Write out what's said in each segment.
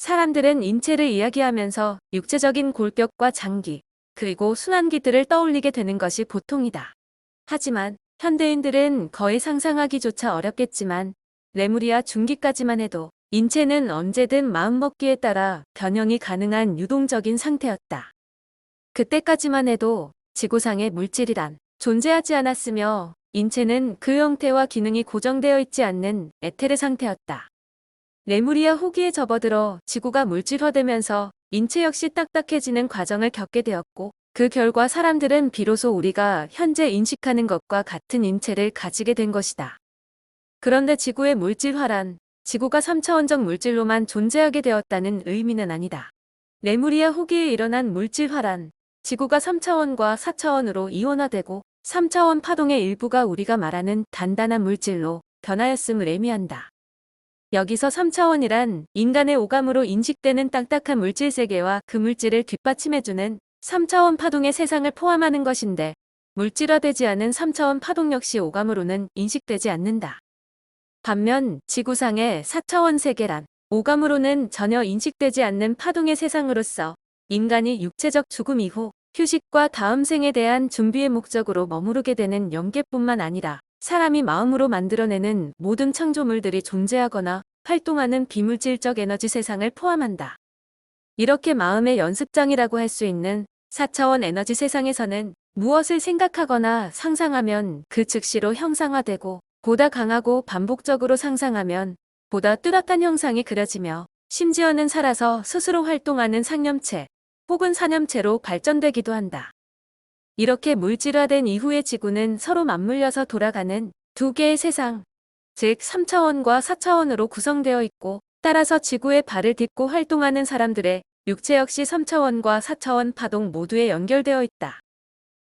사람들은 인체를 이야기하면서 육체적인 골격과 장기, 그리고 순환기들을 떠올리게 되는 것이 보통이다. 하지만 현대인들은 거의 상상하기조차 어렵겠지만 레무리아 중기까지만 해도 인체는 언제든 마음먹기에 따라 변형이 가능한 유동적인 상태였다. 그때까지만 해도 지구상의 물질이란 존재하지 않았으며 인체는 그 형태와 기능이 고정되어 있지 않는 에테르 상태였다. 레무리아 후기에 접어들어 지구가 물질화되면서 인체 역시 딱딱해지는 과정을 겪게 되었고 그 결과 사람들은 비로소 우리가 현재 인식하는 것과 같은 인체를 가지게 된 것이다. 그런데 지구의 물질화란 지구가 3차원적 물질로만 존재하게 되었다는 의미는 아니다. 레무리아 후기에 일어난 물질화란 지구가 3차원과 4차원으로 이원화되고 3차원 파동의 일부가 우리가 말하는 단단한 물질로 변하였음을 의미한다. 여기서 3차원이란 인간의 오감으로 인식되는 딱딱한 물질 세계와 그 물질을 뒷받침해주는 3차원 파동의 세상을 포함하는 것인데 물질화되지 않은 3차원 파동 역시 오감으로는 인식되지 않는다. 반면 지구상의 4차원 세계란 오감으로는 전혀 인식되지 않는 파동의 세상으로서 인간이 육체적 죽음 이후 휴식과 다음 생에 대한 준비의 목적으로 머무르게 되는 영계뿐만 아니라 사람이 마음으로 만들어내는 모든 창조물들이 존재하거나 활동하는 비물질적 에너지 세상을 포함한다. 이렇게 마음의 연습장이라고 할 수 있는 4차원 에너지 세상에서는 무엇을 생각하거나 상상하면 그 즉시로 형상화되고 보다 강하고 반복적으로 상상하면 보다 뚜렷한 형상이 그려지며 심지어는 살아서 스스로 활동하는 상념체 혹은 사념체로 발전되기도 한다. 이렇게 물질화된 이후의 지구는 서로 맞물려서 돌아가는 두 개의 세상, 즉 3차원과 4차원으로 구성되어 있고 따라서 지구에 발을 딛고 활동하는 사람들의 육체 역시 3차원과 4차원 파동 모두에 연결되어 있다.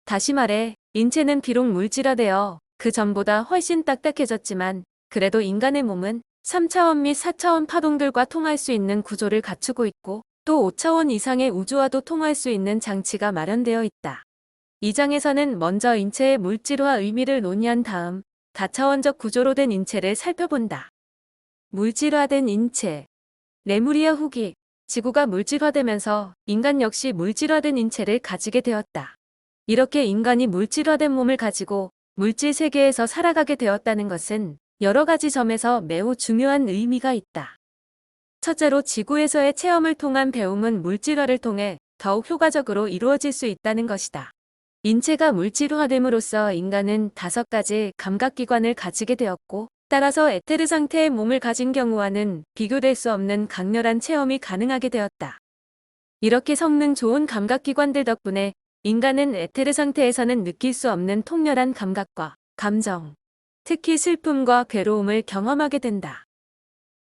다시 말해 인체는 비록 물질화되어 그 전보다 훨씬 딱딱해졌지만 그래도 인간의 몸은 3차원 및 4차원 파동들과 통할 수 있는 구조를 갖추고 있고 또 5차원 이상의 우주와도 통할 수 있는 장치가 마련되어 있다. 이 장에서는 먼저 인체의 물질화 의미를 논의한 다음 다차원적 구조로 된 인체를 살펴본다. 물질화된 인체. 레무리아 후기. 지구가 물질화되면서 인간 역시 물질화된 인체를 가지게 되었다. 이렇게 인간이 물질화된 몸을 가지고 물질 세계에서 살아가게 되었다는 것은 여러 가지 점에서 매우 중요한 의미가 있다. 첫째로 지구에서의 체험을 통한 배움은 물질화를 통해 더욱 효과적으로 이루어질 수 있다는 것이다. 인체가 물질화됨으로써 인간은 5가지 감각기관을 가지게 되었고 따라서 에테르 상태의 몸을 가진 경우와는 비교될 수 없는 강렬한 체험이 가능하게 되었다. 이렇게 성능 좋은 감각기관들 덕분에 인간은 에테르 상태에서는 느낄 수 없는 통렬한 감각과 감정, 특히 슬픔과 괴로움을 경험하게 된다.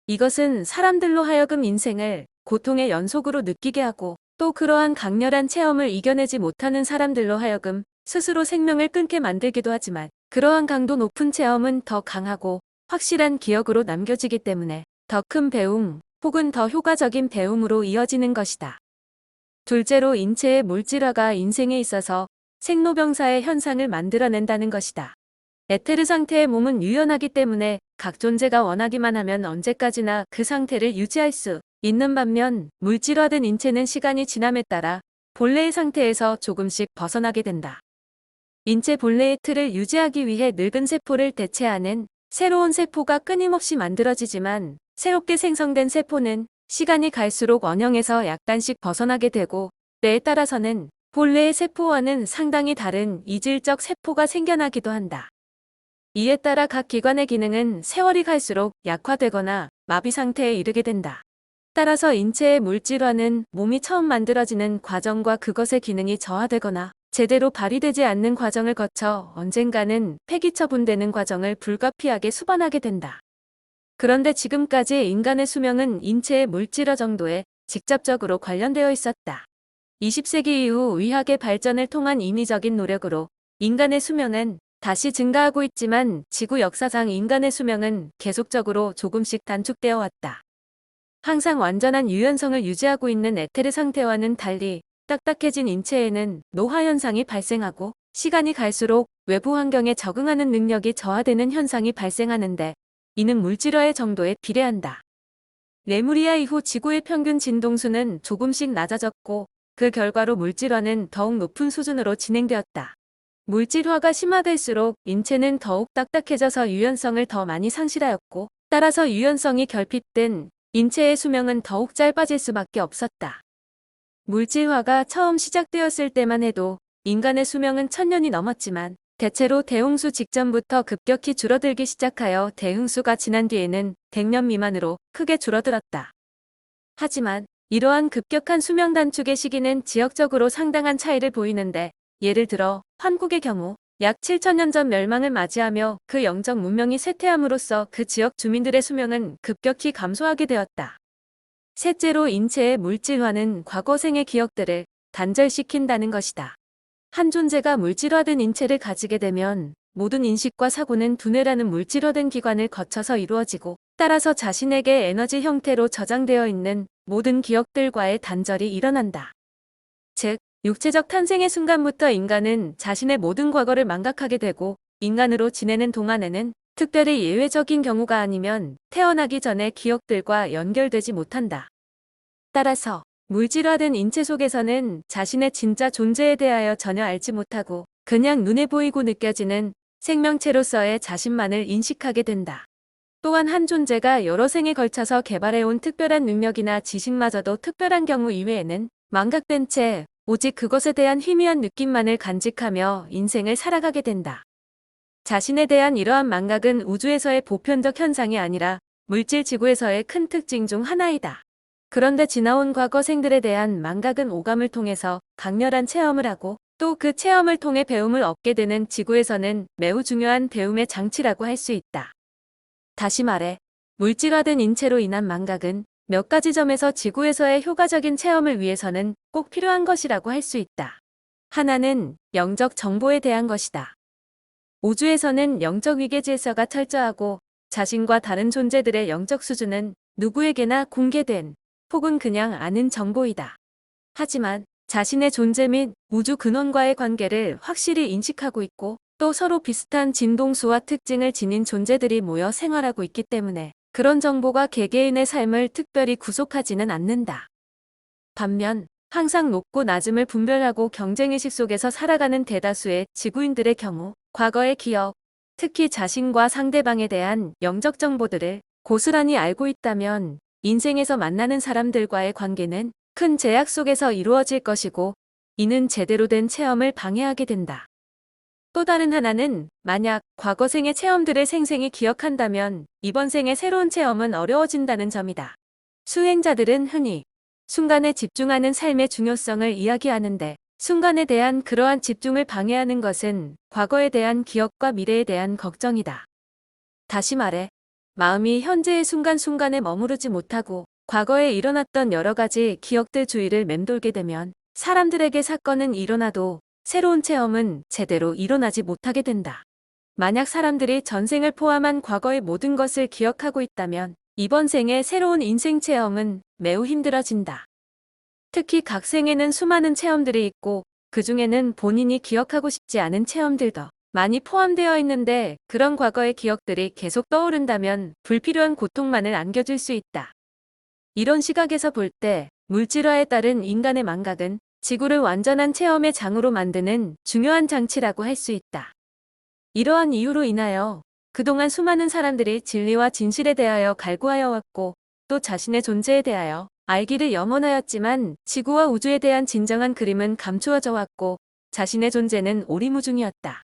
이것은 사람들로 하여금 인생을 고통의 연속으로 느끼게 하고 또 그러한 강렬한 체험을 이겨내지 못하는 사람들로 하여금 스스로 생명을 끊게 만들기도 하지만 그러한 강도 높은 체험은 더 강하고 확실한 기억으로 남겨지기 때문에 더 큰 배움 혹은 더 효과적인 배움으로 이어지는 것이다. 둘째로 인체의 물질화가 인생에 있어서 생로병사의 현상을 만들어낸다는 것이다. 에테르 상태의 몸은 유연하기 때문에 각 존재가 원하기만 하면 언제까지나 그 상태를 유지할 수 있는 반면 물질화된 인체는 시간이 지남에 따라 본래의 상태에서 조금씩 벗어나게 된다. 인체 본래의 틀을 유지하기 위해 늙은 세포를 대체하는 새로운 세포가 끊임없이 만들어지지만 새롭게 생성된 세포는 시간이 갈수록 원형에서 약간씩 벗어나게 되고 때에 따라서는 본래의 세포와는 상당히 다른 이질적 세포가 생겨나기도 한다. 이에 따라 각 기관의 기능은 세월이 갈수록 약화되거나 마비 상태에 이르게 된다. 따라서 인체의 물질화는 몸이 처음 만들어지는 과정과 그것의 기능이 저하되거나 제대로 발휘되지 않는 과정을 거쳐 언젠가는 폐기처분되는 과정을 불가피하게 수반하게 된다. 그런데 지금까지 인간의 수명은 인체의 물질화 정도에 직접적으로 관련되어 있었다. 20세기 이후 의학의 발전을 통한 인위적인 노력으로 인간의 수명은 다시 증가하고 있지만 지구 역사상 인간의 수명은 계속적으로 조금씩 단축되어 왔다. 항상 완전한 유연성을 유지하고 있는 에테르 상태와는 달리 딱딱해진 인체에는 노화 현상이 발생하고 시간이 갈수록 외부 환경에 적응하는 능력이 저하되는 현상이 발생하는데 이는 물질화의 정도에 비례한다. 레무리아 이후 지구의 평균 진동수는 조금씩 낮아졌고 그 결과로 물질화는 더욱 높은 수준으로 진행되었다. 물질화가 심화될수록 인체는 더욱 딱딱해져서 유연성을 더 많이 상실하였고 따라서 유연성이 결핍된 인체의 수명은 더욱 짧아질 수밖에 없었다. 물질화가 처음 시작되었을 때만 해도 인간의 수명은 1000년이 넘었지만 대체로 대홍수 직전부터 급격히 줄어들기 시작하여 대흥수가 지난 뒤에는 100년 미만으로 크게 줄어들었다. 하지만 이러한 급격한 수명 단축의 시기는 지역적으로 상당한 차이를 보이는데 예를 들어 한국의 경우 약 7000년 전 멸망을 맞이하며 그 영적 문명이 쇠퇴함으로써 그 지역 주민들의 수명은 급격히 감소하게 되었다. 셋째로 인체의 물질화는 과거 생의 기억들을 단절시킨다는 것이다. 한 존재가 물질화된 인체를 가지게 되면 모든 인식과 사고는 두뇌라는 물질화된 기관을 거쳐서 이루어지고 따라서 자신에게 에너지 형태로 저장되어 있는 모든 기억들과의 단절이 일어난다. 즉, 육체적 탄생의 순간부터 인간은 자신의 모든 과거를 망각하게 되고 인간으로 지내는 동안에는 특별히 예외적인 경우가 아니면 태어나기 전에 기억들과 연결되지 못한다. 따라서 물질화된 인체 속에서는 자신의 진짜 존재에 대하여 전혀 알지 못하고 그냥 눈에 보이고 느껴지는 생명체로서의 자신만을 인식하게 된다. 또한 한 존재가 여러 생에 걸쳐서 개발해온 특별한 능력이나 지식마저도 특별한 경우 이외에는 망각된 채 오직 그것에 대한 희미한 느낌만을 간직하며 인생을 살아가게 된다. 자신에 대한 이러한 망각은 우주에서의 보편적 현상이 아니라 물질 지구에서의 큰 특징 중 하나이다. 그런데 지나온 과거 생들에 대한 망각은 오감을 통해서 강렬한 체험을 하고 또 그 체험을 통해 배움을 얻게 되는 지구에서는 매우 중요한 배움의 장치라고 할 수 있다. 다시 말해 물질화된 인체로 인한 망각은 몇 가지 점에서 지구에서의 효과적인 체험을 위해서는 꼭 필요한 것이라고 할 수 있다. 하나는 영적 정보에 대한 것이다. 우주에서는 영적 위계 질서가 철저하고 자신과 다른 존재들의 영적 수준은 누구에게나 공개된 혹은 그냥 아는 정보이다. 하지만 자신의 존재 및 우주 근원과의 관계를 확실히 인식하고 있고 또 서로 비슷한 진동수와 특징을 지닌 존재들이 모여 생활하고 있기 때문에 그런 정보가 개개인의 삶을 특별히 구속하지는 않는다. 반면 항상 높고 낮음을 분별하고 경쟁의식 속에서 살아가는 대다수의 지구인들의 경우 과거의 기억, 특히 자신과 상대방에 대한 영적 정보들을 고스란히 알고 있다면 인생에서 만나는 사람들과의 관계는 큰 제약 속에서 이루어질 것이고 이는 제대로 된 체험을 방해하게 된다. 또 다른 하나는 만약 과거 생의 체험들을 생생히 기억한다면 이번 생의 새로운 체험은 어려워진다는 점이다. 수행자들은 흔히 순간에 집중하는 삶의 중요성을 이야기하는데 순간에 대한 그러한 집중을 방해하는 것은 과거에 대한 기억과 미래에 대한 걱정이다. 다시 말해 마음이 현재의 순간순간에 머무르지 못하고 과거에 일어났던 여러 가지 기억들 주위를 맴돌게 되면 사람들에게 사건은 일어나도 새로운 체험은 제대로 일어나지 못하게 된다. 만약 사람들이 전생을 포함한 과거의 모든 것을 기억하고 있다면 이번 생의 새로운 인생 체험은 매우 힘들어진다. 특히 각 생에는 수많은 체험들이 있고 그 중에는 본인이 기억하고 싶지 않은 체험들도 많이 포함되어 있는데 그런 과거의 기억들이 계속 떠오른다면 불필요한 고통만을 안겨줄 수 있다. 이런 시각에서 볼 때 물질화에 따른 인간의 망각은 지구를 완전한 체험의 장으로 만드는 중요한 장치라고 할 수 있다. 이러한 이유로 인하여 그동안 수많은 사람들이 진리와 진실에 대하여 갈구하여 왔고 또 자신의 존재에 대하여 알기를 염원하였지만 지구와 우주에 대한 진정한 그림은 감추어져 왔고 자신의 존재는 오리무중이었다.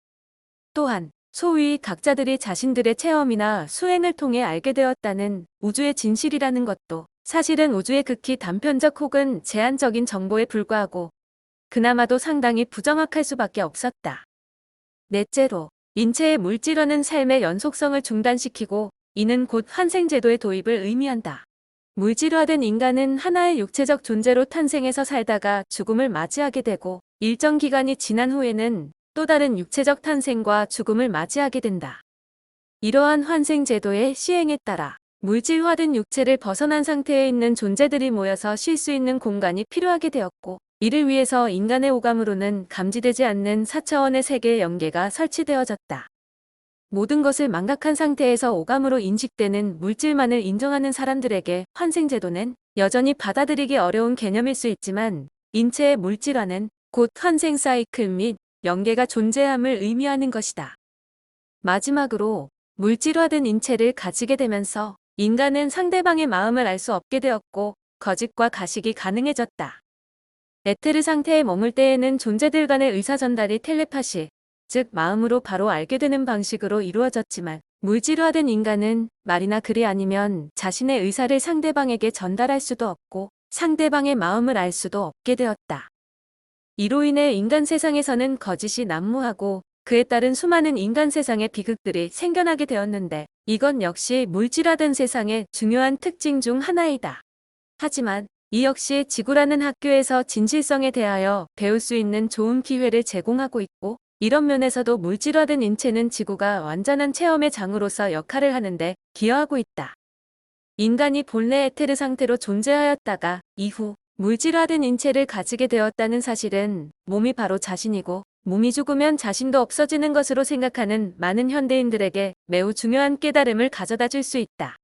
또한 소위 각자들이 자신들의 체험이나 수행을 통해 알게 되었다는 우주의 진실이라는 것도 사실은 우주의 극히 단편적 혹은 제한적인 정보에 불과하고 그나마도 상당히 부정확할 수밖에 없었다. 넷째로 인체의 물질화는 삶의 연속성을 중단시키고 이는 곧 환생제도의 도입을 의미한다. 물질화된 인간은 하나의 육체적 존재로 탄생해서 살다가 죽음을 맞이하게 되고 일정 기간이 지난 후에는 또 다른 육체적 탄생과 죽음을 맞이하게 된다. 이러한 환생제도의 시행에 따라 물질화된 육체를 벗어난 상태에 있는 존재들이 모여서 쉴 수 있는 공간이 필요하게 되었고 이를 위해서 인간의 오감으로는 감지되지 않는 4차원의 세계의 연계가 설치되어졌다. 모든 것을 망각한 상태에서 오감으로 인식되는 물질만을 인정하는 사람들에게 환생제도는 여전히 받아들이기 어려운 개념일 수 있지만 인체의 물질화는 곧 환생 사이클 및 연계가 존재함을 의미하는 것이다. 마지막으로 물질화된 인체를 가지게 되면서 인간은 상대방의 마음을 알 수 없게 되었고 거짓과 가식이 가능해졌다. 에테르 상태에 머물 때에는 존재들 간의 의사 전달이 텔레파시, 즉 마음으로 바로 알게 되는 방식으로 이루어졌지만 물질화된 인간은 말이나 글이 아니면 자신의 의사를 상대방에게 전달할 수도 없고 상대방의 마음을 알 수도 없게 되었다. 이로 인해 인간 세상에서는 거짓이 난무하고 그에 따른 수많은 인간 세상의 비극들이 생겨나게 되었는데 이건 역시 물질화된 세상의 중요한 특징 중 하나이다. 하지만 이 역시 지구라는 학교에서 진실성에 대하여 배울 수 있는 좋은 기회를 제공하고 있고 이런 면에서도 물질화된 인체는 지구가 완전한 체험의 장으로서 역할을 하는데 기여하고 있다. 인간이 본래 에테르 상태로 존재하였다가 이후 물질화된 인체를 가지게 되었다는 사실은 몸이 바로 자신이고 몸이 죽으면 자신도 없어지는 것으로 생각하는 많은 현대인들에게 매우 중요한 깨달음을 가져다 줄 수 있다.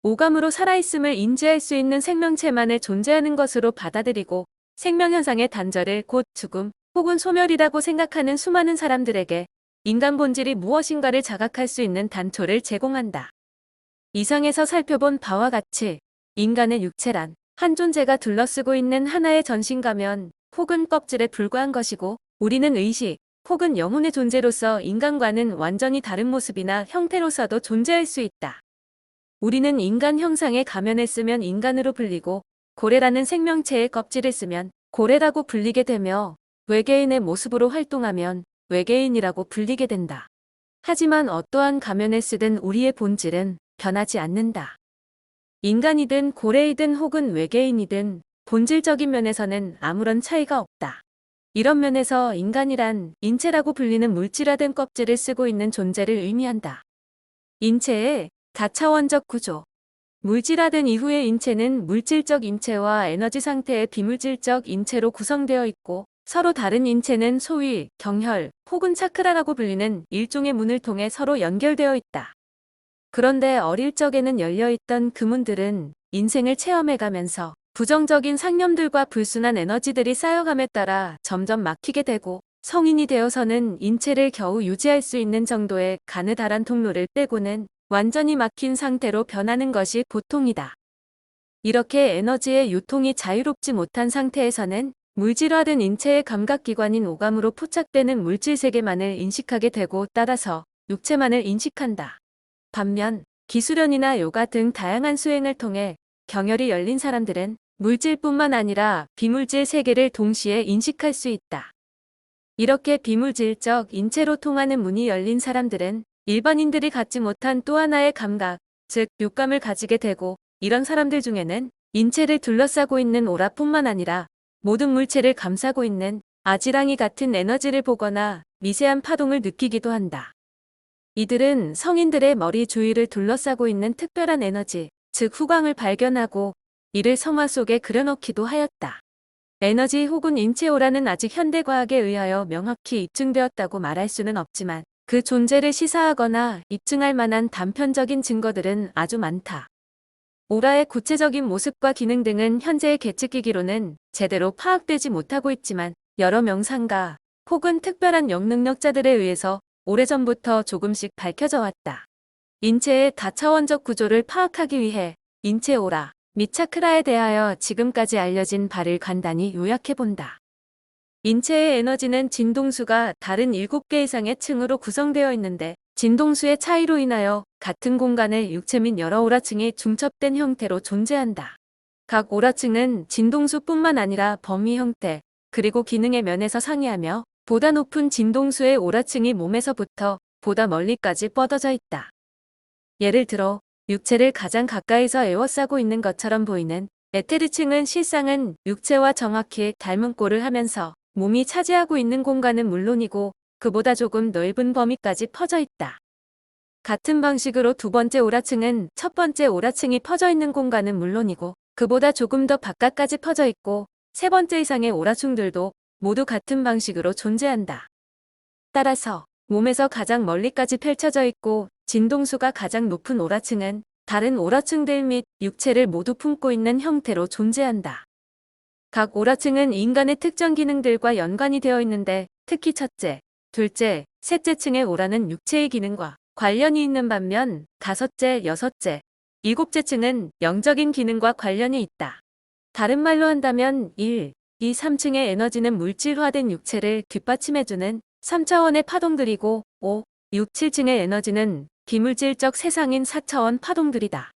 오감으로 살아있음을 인지할 수 있는 생명체만을 존재하는 것으로 받아들이고 생명현상의 단절을 곧 죽음 혹은 소멸이라고 생각하는 수많은 사람들에게 인간 본질이 무엇인가를 자각할 수 있는 단초를 제공한다. 이상에서 살펴본 바와 같이 인간의 육체란 한 존재가 둘러쓰고 있는 하나의 전신가면 혹은 껍질에 불과한 것이고 우리는 의식 혹은 영혼의 존재로서 인간과는 완전히 다른 모습이나 형태로서도 존재할 수 있다. 우리는 인간 형상의 가면을 쓰면 인간으로 불리고 고래라는 생명체의 껍질을 쓰면 고래라고 불리게 되며 외계인의 모습으로 활동하면 외계인이라고 불리게 된다. 하지만 어떠한 가면을 쓰든 우리의 본질은 변하지 않는다. 인간이든 고래이든 혹은 외계인이든 본질적인 면에서는 아무런 차이가 없다. 이런 면에서 인간이란 인체라고 불리는 물질화된 껍질을 쓰고 있는 존재를 의미한다. 인체의 다차원적 구조. 물질화된 이후의 인체는 물질적 인체와 에너지 상태의 비물질적 인체로 구성되어 있고 서로 다른 인체는 소위 경혈 혹은 차크라라고 불리는 일종의 문을 통해 서로 연결되어 있다. 그런데 어릴 적에는 열려있던 그 문들은 인생을 체험해가면서 부정적인 상념들과 불순한 에너지들이 쌓여감에 따라 점점 막히게 되고 성인이 되어서는 인체를 겨우 유지할 수 있는 정도의 가느다란 통로를 빼고는 완전히 막힌 상태로 변하는 것이 보통이다. 이렇게 에너지의 유통이 자유롭지 못한 상태에서는 물질화된 인체의 감각기관인 오감으로 포착되는 물질 세계만을 인식하게 되고 따라서 육체만을 인식한다. 반면 기수련이나 요가 등 다양한 수행을 통해 경혈이 열린 사람들은 물질뿐만 아니라 비물질 세계를 동시에 인식할 수 있다. 이렇게 비물질적 인체로 통하는 문이 열린 사람들은 일반인들이 갖지 못한 또 하나의 감각, 즉 육감을 가지게 되고 이런 사람들 중에는 인체를 둘러싸고 있는 오라뿐만 아니라 모든 물체를 감싸고 있는 아지랑이 같은 에너지를 보거나 미세한 파동을 느끼기도 한다. 이들은 성인들의 머리 주위를 둘러싸고 있는 특별한 에너지, 즉 후광을 발견하고 이를 성화 속에 그려넣기도 하였다. 에너지 혹은 인체오라는 아직 현대과학에 의하여 명확히 입증되었다고 말할 수는 없지만 그 존재를 시사하거나 입증할 만한 단편적인 증거들은 아주 많다. 오라의 구체적인 모습과 기능 등은 현재의 계측기기로는 제대로 파악되지 못하고 있지만 여러 명상가 혹은 특별한 영능력자들에 의해서 오래전부터 조금씩 밝혀져 왔다. 인체의 다차원적 구조를 파악하기 위해 인체 오라 및 차크라에 대하여 지금까지 알려진 바를 간단히 요약해본다. 인체의 에너지는 진동수가 다른 7개 이상의 층으로 구성되어 있는데 진동수의 차이로 인하여 같은 공간에 육체 및 여러 오라층이 중첩된 형태로 존재한다. 각 오라층은 진동수뿐만 아니라 범위 형태 그리고 기능의 면에서 상이하며 보다 높은 진동수의 오라층이 몸에서부터 보다 멀리까지 뻗어져 있다. 예를 들어 육체를 가장 가까이서 에워싸고 있는 것처럼 보이는 에테르층은 실상은 육체와 정확히 닮은 꼴을 하면서 몸이 차지하고 있는 공간은 물론이고 그보다 조금 넓은 범위까지 퍼져 있다. 같은 방식으로 두 번째 오라층은 첫 번째 오라층이 퍼져 있는 공간은 물론이고 그보다 조금 더 바깥까지 퍼져 있고 세 번째 이상의 오라층들도 모두 같은 방식으로 존재한다. 따라서 몸에서 가장 멀리까지 펼쳐져 있고 진동수가 가장 높은 오라층은 다른 오라층들 및 육체를 모두 품고 있는 형태로 존재한다. 각 오라층은 인간의 특정 기능들과 연관이 되어 있는데 특히 첫째, 둘째, 셋째 층의 오라는 육체의 기능과 관련이 있는 반면 다섯째, 여섯째, 일곱째 층은 영적인 기능과 관련이 있다. 다른 말로 한다면 1, 2, 3층의 에너지는 물질화된 육체를 뒷받침해주는 3차원의 파동들이고 5, 6, 7층의 에너지는 비물질적 세상인 4차원 파동들이다.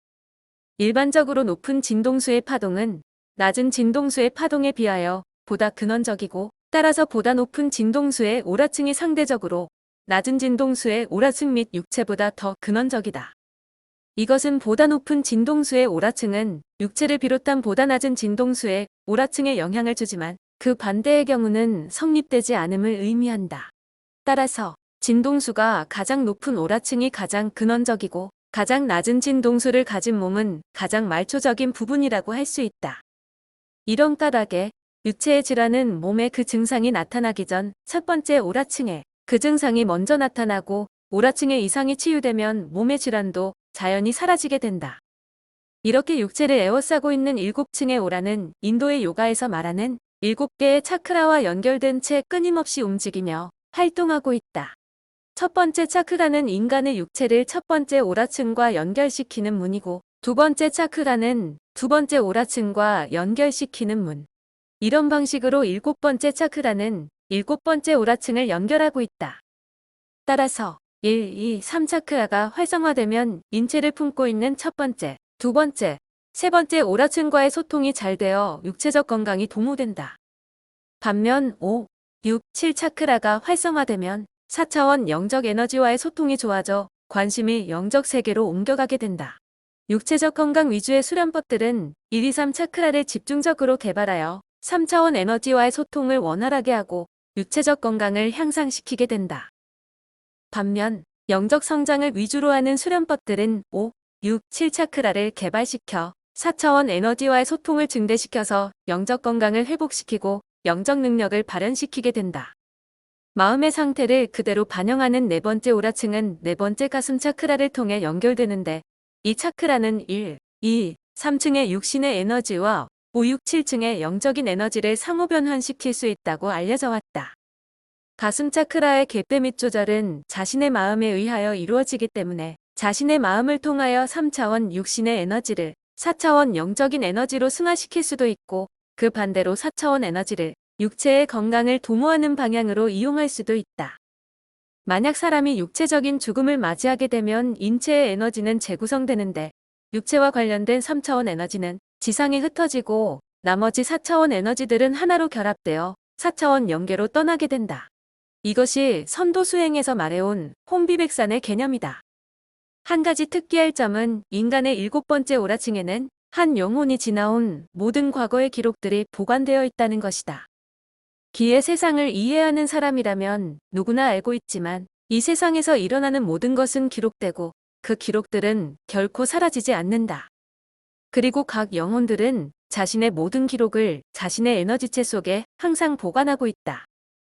일반적으로 높은 진동수의 파동은 낮은 진동수의 파동에 비하여 보다 근원적이고 따라서 보다 높은 진동수의 오라층이 상대적으로 낮은 진동수의 오라층 및 육체보다 더 근원적이다. 이것은 보다 높은 진동수의 오라층은 육체를 비롯한 보다 낮은 진동수의 오라층에 영향을 주지만 그 반대의 경우는 성립되지 않음을 의미한다. 따라서 진동수가 가장 높은 오라층이 가장 근원적이고 가장 낮은 진동수를 가진 몸은 가장 말초적인 부분이라고 할 수 있다. 이런 까닭에 육체의 질환은 몸에 그 증상이 나타나기 전 첫 번째 오라층에 그 증상이 먼저 나타나고 오라층의 이상이 치유되면 몸의 질환도 자연히 사라지게 된다. 이렇게 육체를 에워싸고 있는 7층의 오라는 인도의 요가에서 말하는 7개의 차크라와 연결된 채 끊임없이 움직이며 활동하고 있다. 첫 번째 차크라는 인간의 육체를 첫 번째 오라층과 연결시키는 문이고 두 번째 차크라는 두 번째 오라층과 연결시키는 문. 이런 방식으로 7번째 차크라는 7번째 오라층을 연결하고 있다. 따라서 1, 2, 3 차크라가 활성화되면 인체를 품고 있는 첫 번째, 두 번째, 세 번째 오라층과의 소통이 잘 되어 육체적 건강이 도모된다. 반면 5, 6, 7 차크라가 활성화되면 4차원 영적 에너지와의 소통이 좋아져 관심이 영적 세계로 옮겨가게 된다. 육체적 건강 위주의 수련법들은 1, 2, 3 차크라를 집중적으로 개발하여 3차원 에너지와의 소통을 원활하게 하고 육체적 건강을 향상시키게 된다. 반면 영적 성장을 위주로 하는 수련법들은 5, 6, 7 차크라를 개발시켜 4차원 에너지와의 소통을 증대시켜서 영적 건강을 회복시키고 영적 능력을 발현시키게 된다. 마음의 상태를 그대로 반영하는 네 번째 오라층은 네 번째 가슴 차크라를 통해 연결되는데 이 차크라는 1, 2, 3층의 육신의 에너지와 5, 6, 7층의 영적인 에너지를 상호 변환시킬 수 있다고 알려져 왔다. 가슴 차크라의 개폐 및 조절은 자신의 마음에 의하여 이루어지기 때문에 자신의 마음을 통하여 3차원 육신의 에너지를 4차원 영적인 에너지로 승화시킬 수도 있고 그 반대로 4차원 에너지를 육체의 건강을 도모하는 방향으로 이용할 수도 있다. 만약 사람이 육체적인 죽음을 맞이하게 되면 인체의 에너지는 재구성되는데 육체와 관련된 3차원 에너지는 지상에 흩어지고 나머지 4차원 에너지들은 하나로 결합되어 4차원 영계로 떠나게 된다. 이것이 선도 수행에서 말해온 혼비백산의 개념이다. 한 가지 특기할 점은 인간의 7번째 오라층에는 한 영혼이 지나온 모든 과거의 기록들이 보관되어 있다는 것이다. 기의 세상을 이해하는 사람이라면 누구나 알고 있지만 이 세상에서 일어나는 모든 것은 기록되고 그 기록들은 결코 사라지지 않는다. 그리고 각 영혼들은 자신의 모든 기록을 자신의 에너지체 속에 항상 보관하고 있다.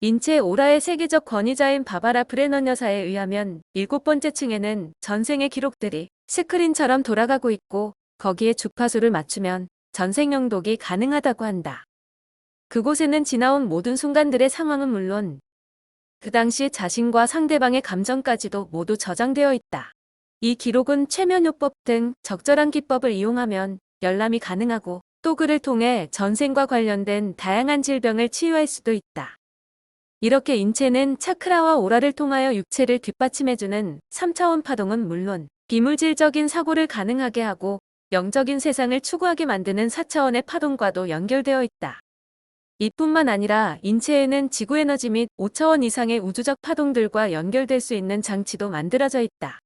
인체 오라의 세계적 권위자인 바바라 브레넌 여사에 의하면 7번째 층에는 전생의 기록들이 스크린처럼 돌아가고 있고 거기에 주파수를 맞추면 전생 영독이 가능하다고 한다. 그곳에는 지나온 모든 순간들의 상황은 물론 그 당시 자신과 상대방의 감정까지도 모두 저장되어 있다. 이 기록은 최면요법 등 적절한 기법을 이용하면 열람이 가능하고 또 그를 통해 전생과 관련된 다양한 질병을 치유할 수도 있다. 이렇게 인체는 차크라와 오라를 통하여 육체를 뒷받침해주는 3차원 파동은 물론 비물질적인 사고를 가능하게 하고 영적인 세상을 추구하게 만드는 4차원의 파동과도 연결되어 있다. 이뿐만 아니라 인체에는 지구에너지 및 5차원 이상의 우주적 파동들과 연결될 수 있는 장치도 만들어져 있다.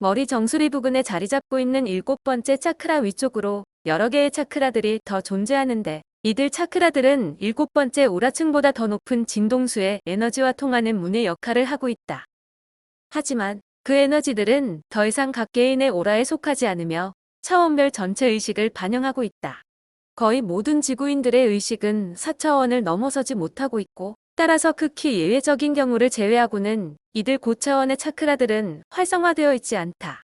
머리 정수리 부근에 자리 잡고 있는 7번째 차크라 위쪽으로 여러 개의 차크라들이 더 존재하는데 이들 차크라들은 7번째 오라층보다 더 높은 진동수의 에너지와 통하는 문의 역할을 하고 있다. 하지만 그 에너지들은 더 이상 각 개인의 오라에 속하지 않으며 차원별 전체 의식을 반영하고 있다. 거의 모든 지구인들의 의식은 4차원을 넘어서지 못하고 있고 따라서 극히 예외적인 경우를 제외하고는 이들 고차원의 차크라들은 활성화되어 있지 않다.